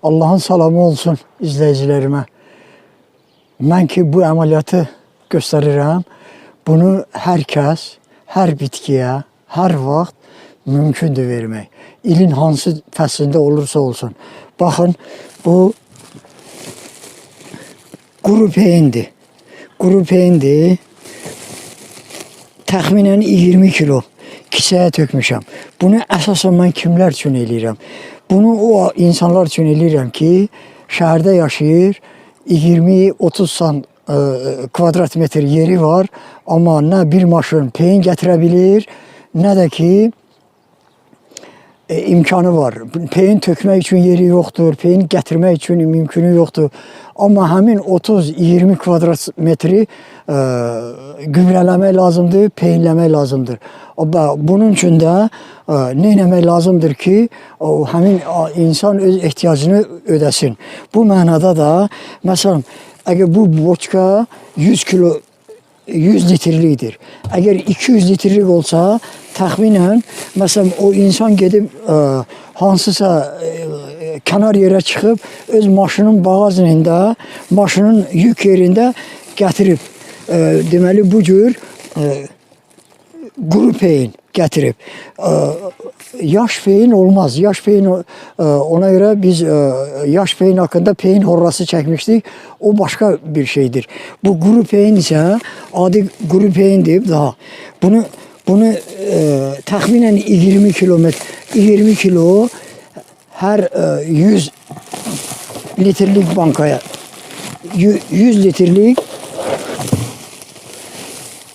Allah'ın salamı olsun izleyicilerime. Ben ki bu ameliyatı gösteririm. Bunu herkes, her bitkiye, her vaxt mümkündür vermək. İlin hansı fəslində olursa olsun. Baxın, bu quru peyindir. Quru peyindir. Təxminən 20 kilo kisəyə tökmüşəm. Bunu əsasən mən kimlər üçün eləyirəm? Bunu o insanlar üçün eləyirəm ki, şəhərdə yaşayır, 20-30 kvadrat metr yeri var, amma nə bir maşın peyin gətirə bilir, nə də ki imkanı var. Peyin tökmək üçün yeri yoxdur, peyin gətirmək üçün mümkünü yoxdur. Amma həmin 30-20 kvadrat metri gübrələmək lazımdır, peyinləmək lazımdır. Bunun üçün də nə etmək lazımdır ki, həmin insan öz ehtiyacını ödəsin. Bu mənada da, məsələn, əgər bu boçka 100 litrlikdir. Əgər 200 litrlik olsa, təxminən, məsələn, o insan gedib hansısa kənar yerə çıxıb, öz maşının bağajında, maşının yük yerində gətirib. Deməli, bu cür quru peyin gətirib. Yaş peyin olmaz. Yaş peyin, ona görə biz yaş peyin haqqında peyin horrası çəkmişdik. O başqa bir şeydir. Bu quru peyin isə adi quru peyindir daha. Bunu təxminən 20 kilo hər 100 litrlik bankaya 100 litrlik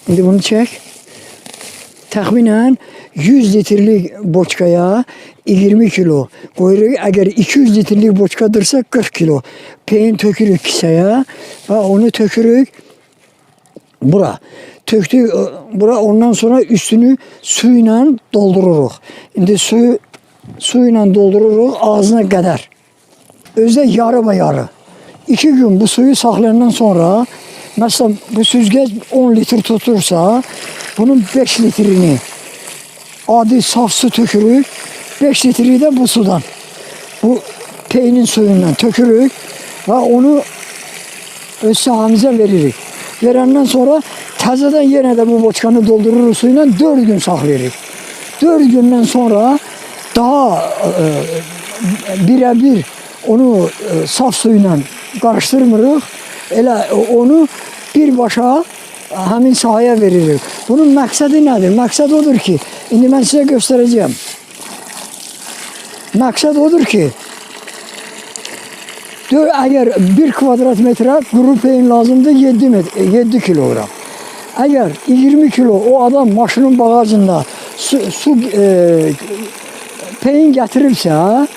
indi bunu çək. Təxminən 100 litrlik boçkaya 20 kilo qoyuruq. Əgər 200 litrlik boçkadırsa 40 kilo peyin tökürük kisəyə və onu tökürük bura. Töktük bura, ondan sonra üstünü su ilə doldururuq. İndi su ilə doldururuq ağzına qədər. Özdə yarı və yarı. 2 gün bu suyu saxlayandan sonra, məsələn, bu süzgəc 10 litr tutursa, bunun 5 litrini adi saf su tökürük, 5 litri də bu sudan, bu peynin suyundan tökürük və onu öz sahamıza veririk. Verəndən sonra təzədən yenə də bu boçkanı doldururuq suyla 4 gün saxlayırıq. 4 gündən sonra daha birə-bir onu saf suyla qarışdırmırıq. Elə onu birbaşa həmin sahaya veririk. Bunun məqsədi nədir? Məqsəd odur ki, indi mən sizə göstərəcəyəm. Məqsəd odur ki, əgər 1 kvadrat metrə quru peyin lazımdır 7 kilogram. Əgər 20 kilo o adam maşının bağajında peyin gətiribsə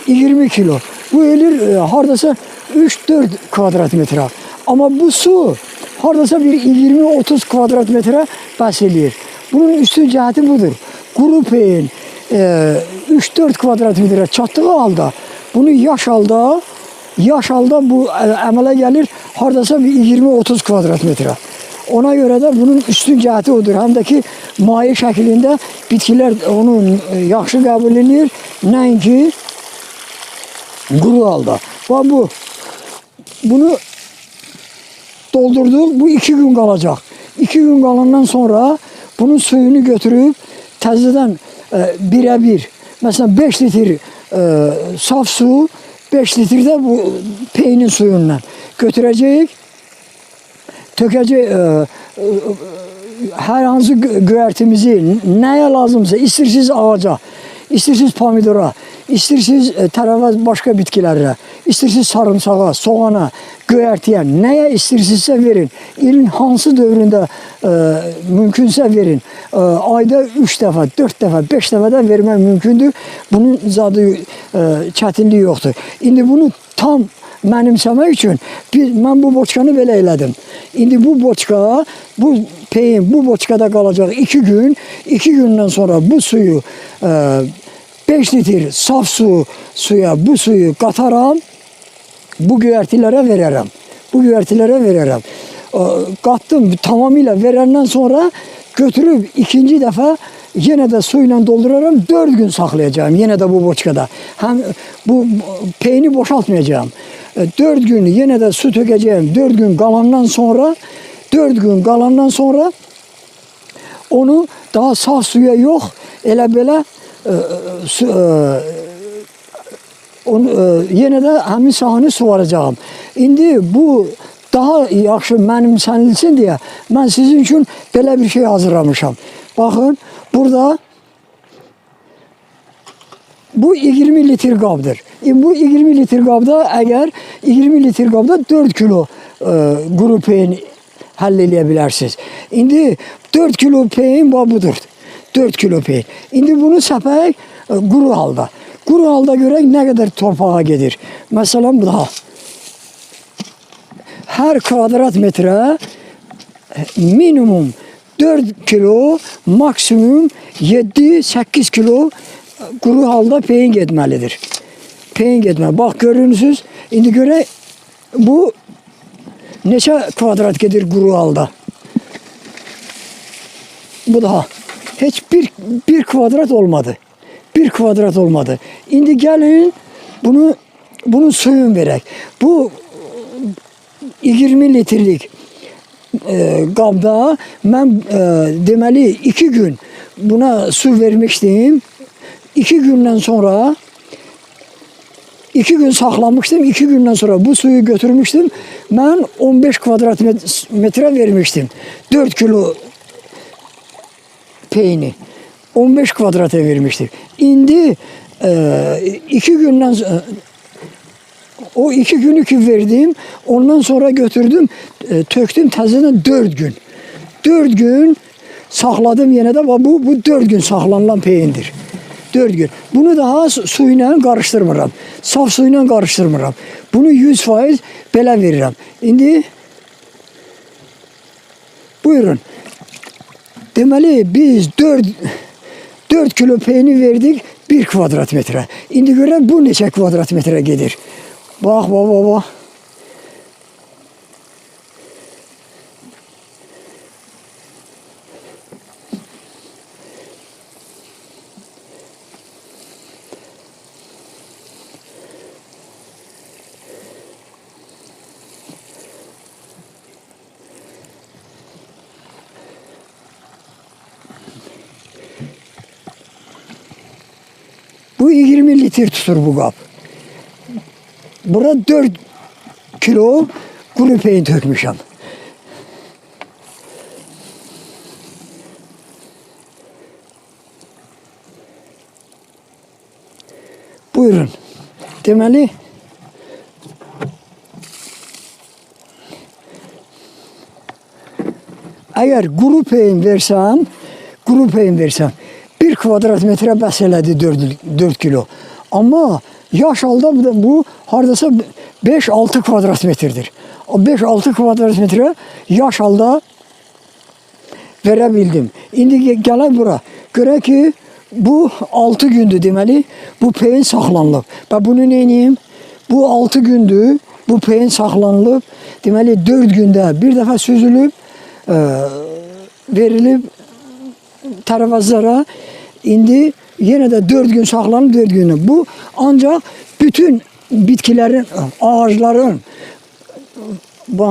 20 kilo. Bu elir hardasa 3-4 kvadrat metrə. Amma bu su hardasa bir 20-30 kvadrat metrə bəs eləyir. Bunun üstün cəhəti budur. Quru peyin 3-4 kvadrat metrə çatdığı halda bunu yaş halda bu əmələ gəlir hardasa bir 20-30 kvadrat metrə. Ona görə də bunun üstün cəhəti odur. Həm də ki, maye şəklində bitkilər onu yaxşı qəbul edir. Nəinki quru halda. Və bunu doldurduq. Bu 2 gün qalacaq. 2 gün qalandan sonra bunun suyunu götürüb təzədən birə-bir, məsələn 5 litr saf su, 5 litr də bu peynin suyundan götürəcəyik. Tökəcək hər hansı göyərtimizi nəyə lazımsa, istəyirsiniz ağaca, istəyirsiniz pomidora, istəyirsiniz tərəvəz başqa bitkilərə, istəyirsiniz sarımsağa, soğana, göyərtiyə, nəyə istəyirsinizsə verin. İlin hansı dövründə mümkünsə verin. Ayda 3 dəfə, 4 dəfə, 5 dəfə də vermək mümkündür. Bunun zadı çətinliyi yoxdur. İndi bunu tam mənimsəmək üçün mən bu boçkanı belə elədim. İndi bu boçka, bu peyin bu boçkada qalacaq 2 gün. 2 gündən sonra bu suyu 5 litr saf suya bu suyu qataram. Bu göyərtilərə verərəm. Bu göyərtilərə verərəm. Qatdım tamamilə verəndən sonra götürüb ikinci dəfə yine de suyla dolduraram, 4 gün saklayacağım yine de bu boçkada. Hem bu peyni boşaltmayacağım. 4 gün yine de su tökeceğim. 4 gün kalandan sonra onu daha saf suya yok, elə belə onu yenə də həmin sahəni suvaracağım. İndi bu daha yaxşı mənimsənilsin deyə mən sizin üçün belə bir şey hazırlamışam. Baxın, burada bu 20 litr qabdır. Bu 20 litr qabda əgər 20 litr qabda 4 kilo quru peyin həll eləyə bilərsiniz. İndi 4 kilo peyin budur. 4 kilo peyin. İndi bunu səpək quru halda. Quru halda görək nə qədər torpağa gedir. Məsələn, bu da. Hər kvadrat metrə minimum 4 kilo, maksimum 7-8 kilo quru halda peyin getməlidir. Peyin getməli. Bax, görürsünüz. İndi görək bu neçə kvadrat gedir quru halda. Bu da heç bir kvadrat olmadı. 1 kvadrat olmadı. İndi gəlin bunun suyunu verək. Bu 20 litrlik qabda mən deməli 2 gün buna su vermişdim. 2 gündən sonra 2 gün saxlamışdım. 2 gündən sonra bu suyu götürmüşdüm. Mən 15 kvadrat metre vermişdim. 4 kilo peyni 15 kvadrata vermişdim. İndi 2 gündən o 2 günü ki verdim, ondan sonra götürdüm, töktüm təzədən 4 gün. 4 gün saxladım yenə də, bu 4 gün saxlanılan peyindir. 4 gün. Bunu daha suyla qarışdırmıram. Saf suyla qarışdırmıram. Bunu 100% belə verirəm. İndi buyurun. Deməli biz 4 kilo peyni verdik 1 kvadrat metre. İndi görək bu neçə kvadrat metre gedir. Bax. Bu 20 litre tutur bu qap. Burada 4 kilo quru peyin tökmüşəm. Buyurun. Deməli əgər quru peyin versəm 1 kvadrat metre bəs elədi 4 kilo. Amma yaş halda bu hardasa 5-6 kvadrat metrdir. O 5-6 kvadrat metre yaş halda verə bildim. İndi gələk bura. Görək ki bu 6 gündür deməli bu peyin saxlanılıb. Və bunu neyim? Bu 6 gündür bu peyin saxlanılıb. Deməli 4 gündə bir dəfə süzülüb verilib tərəvəzlərə. İndi yenə də 4 gün saxlanıb 4 günü. Bu ancaq bütün bitkilərin, ağacların bu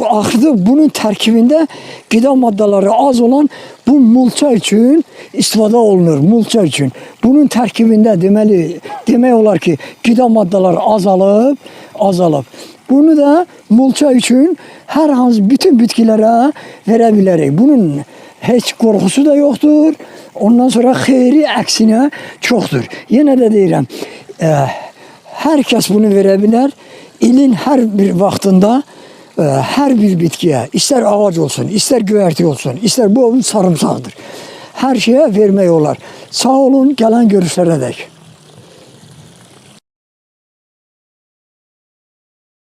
axırda bunun tərkibində qida maddeləri az olan bu mulça üçün istifadə olunur. Mulça üçün. Bunun tərkibində demək olar ki qida maddeləri azalıb. Bunu da mulça üçün hər hansı bütün bitkilərə verə bilərik. Bunun heç qorxusu da yoxdur. Ondan sonra xeyri əksinə çoxdur. Yenə də deyirəm, hər kəs bunu verə bilər. İlin hər bir vaxtında hər bir bitkiyə, istər ağac olsun, istər göyərti olsun, istər bu sarımsaqdır. Hər şeyə vermək olar. Sağ olun, gələn görüşlərə dək.